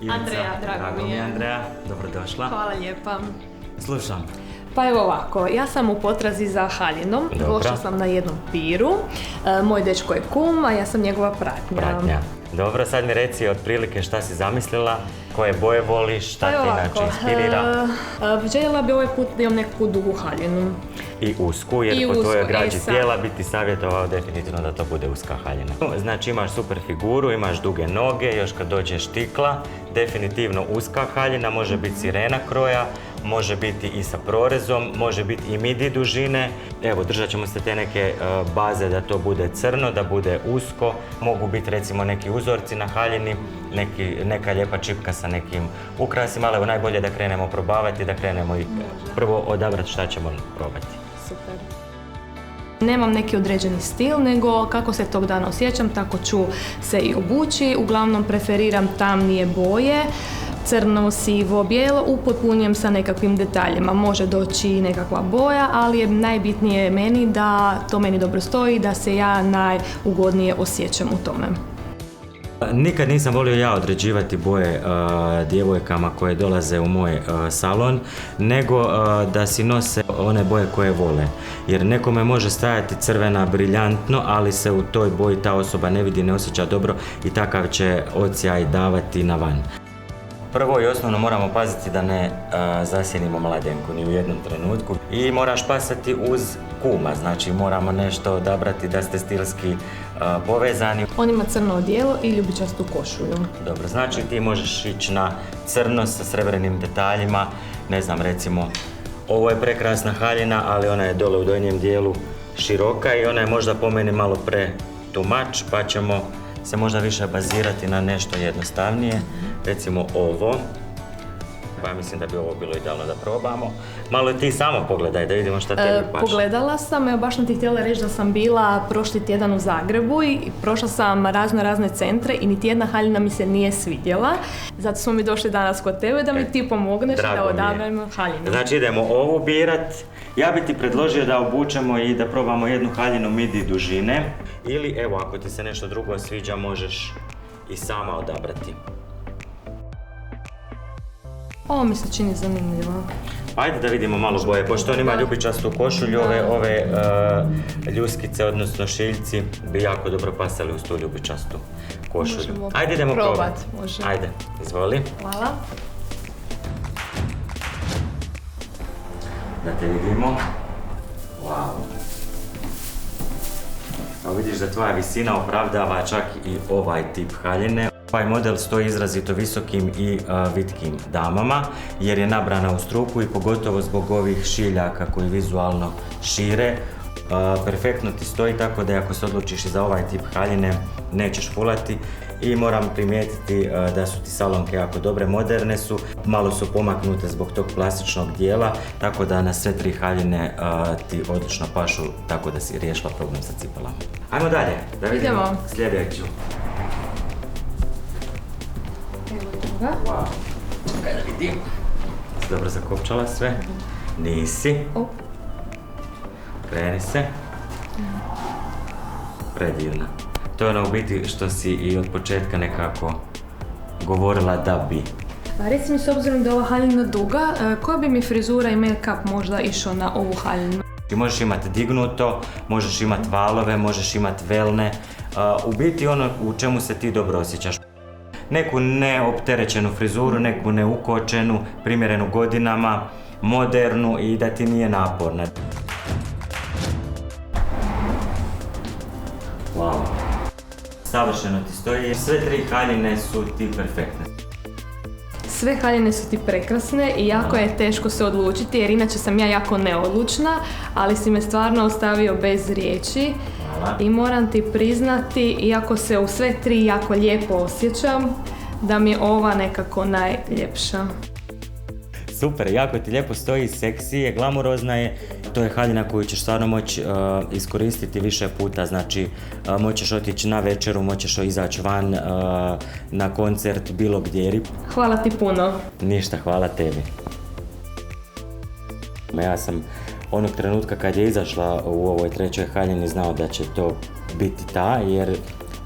Ivica. Andreja, drago mi je. Andreja, dobrodošla. Hvala lijepa. Slušam. Pa evo ovako, ja sam u potrazi za haljinom. Došla sam na jednom piru. Moj dečko je kum, a ja sam njegova pratnja. Dobro, sad mi reci otprilike šta si zamislila, koje boje voliš, šta te inače inspirira. Željela bi ovaj put da imam neku dugu haljinu. I usku, jer po tvojoj građi tijela bi ti savjetovao definitivno da to bude uska haljina. Znači imaš super figuru, imaš duge noge, još kad dođe štikla, definitivno uska haljina, može biti sirena kroja, može biti i sa prorezom, može biti i midi dužine. Evo, držat ćemo se te neke baze da to bude crno, da bude usko. Mogu biti recimo neki uzorci na haljini, neka lijepa čipka sa nekim ukrasima, ali evo najbolje da krenemo probavati, da krenemo i prvo odabrati šta ćemo probati. Super. Nemam neki određeni stil, nego kako se tog dana osjećam, tako ću se i obući. Uglavnom preferiram tamnije boje, crno, sivo, bijelo, upotpunjujem sa nekakvim detaljima. Može doći nekakva boja, ali je najbitnije meni da to meni dobro stoji, da se ja najugodnije osjećam u tome. Nikad nisam volio ja određivati boje djevojkama koje dolaze u moj salon, nego da si nose one boje koje vole. Jer nekome može stajati crvena briljantno, ali se u toj boji ta osoba ne vidi, ne osjeća dobro i takav će odsjaj davati na van. Prvo i osnovno moramo paziti da ne zasjenimo mladenku ni u jednom trenutku i moraš pasati uz kuma, znači moramo nešto odabrati da ste stilski povezani. On ima crno odijelo i ljubičastu košulju. Dobro, znači ti možeš ići na crno sa srebrnim detaljima, ne znam, recimo ovo je prekrasna haljina, ali ona je dole u donjem dijelu široka i ona je možda po meni malo pretumač, pa ćemo se možda više bazirati na nešto jednostavnije, recimo ovo. Pa mislim da bi ovo bilo idealno da probamo. Malo ti samo pogledaj da vidimo šta tebi paše. Pogledala sam, evo baš sam ti htjela reći da sam bila prošli tjedan u Zagrebu i prošla sam razne centre i niti jedna haljina mi se nije svidjela. Zato smo mi došli danas kod tebe da mi ti pomogneš da odaberemo haljinu. Znači idemo ovu birat. Ja bi ti predložio da obučemo i da probamo jednu haljinu midi dužine. Ili evo, ako ti se nešto drugo sviđa, možeš i sama odabrati. Ovo mi se čini zanimljivo. Ajde da vidimo malo boje, pošto on ima ljubičastu košulju, ove ljuskice, odnosno šiljci, bi jako dobro pasali uz tu ljubičastu košulju. Ajde idemo probati. Ajde, izvoli. Hvala. Da te vidimo. Wow. Evo vidiš da tvoja visina opravdava čak i ovaj tip haljine. Ovaj model stoji izrazito visokim i vitkim damama jer je nabrana u struku i pogotovo zbog ovih šiljaka koji vizualno šire. Perfektno ti stoji, tako da ako se odlučiš i za ovaj tip haljine nećeš fulati. I moram primijetiti da su ti salonke jako dobre, moderne su, malo su pomaknute zbog tog plastičnog dijela, tako da na sve tri haljine ti odlično pašu, tako da si riješila problem sa cipelama. Ajmo dalje, da vidimo sljedeću. Wow. Čekaj da vidim. Si dobro zakopčala sve? Nisi. Kreni se. Predivna. To je ono u biti što si i od početka nekako govorila da bi. Reci mi, s obzirom da je ova haljina duga, koja bi mi frizura i make-up možda išao na ovu haljinu? Ti možeš imati dignuto, možeš imati valove, možeš imati velne. U biti ono u čemu se ti dobro osjećaš. Neku neopterećenu frizuru, neku neukočenu, primjerenu godinama, modernu i da ti nije naporna. Wow. Savršeno ti stoji, sve tri haljine su ti perfektne. Sve haljine su ti prekrasne i jako je teško se odlučiti jer inače sam ja jako neodlučna, ali si me stvarno ostavio bez riječi. Hvala. I moram ti priznati, iako se u sve tri jako lijepo osjećam, da mi je ova nekako najljepša. Super, jako ti lijepo stoji, seksi je, glamurozna je. To je haljina koju ćeš stvarno moći iskoristiti više puta, znači moćeš otići na večeru, moćeš izaći van, na koncert, bilo gdje. Hvala ti puno. Ništa, hvala tebi. Ja sam onog trenutka kad je izašla u ovoj trećoj haljini znao da će to biti ta, jer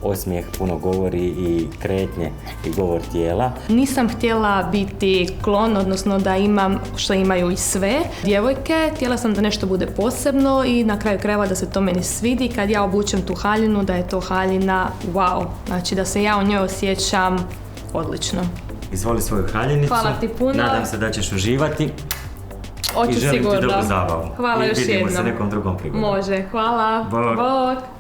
osmijeh puno govori i kretnje i govor tijela. Nisam htjela biti klon, odnosno da imam što imaju i sve djevojke. Htjela sam da nešto bude posebno i na kraju krajeva da se to meni svidi. Kad ja obučem tu haljinu, da je to haljina wow. Znači da se ja u njoj osjećam odlično. Izvoli svoju haljinicu. Hvala ti puno. Nadam se da ćeš uživati. Hoću I želim sigurno. ti dobru zabavu. Hvala I još vidimo jednom. se nekom drugom prigodom. Može, hvala. Bog. Bog.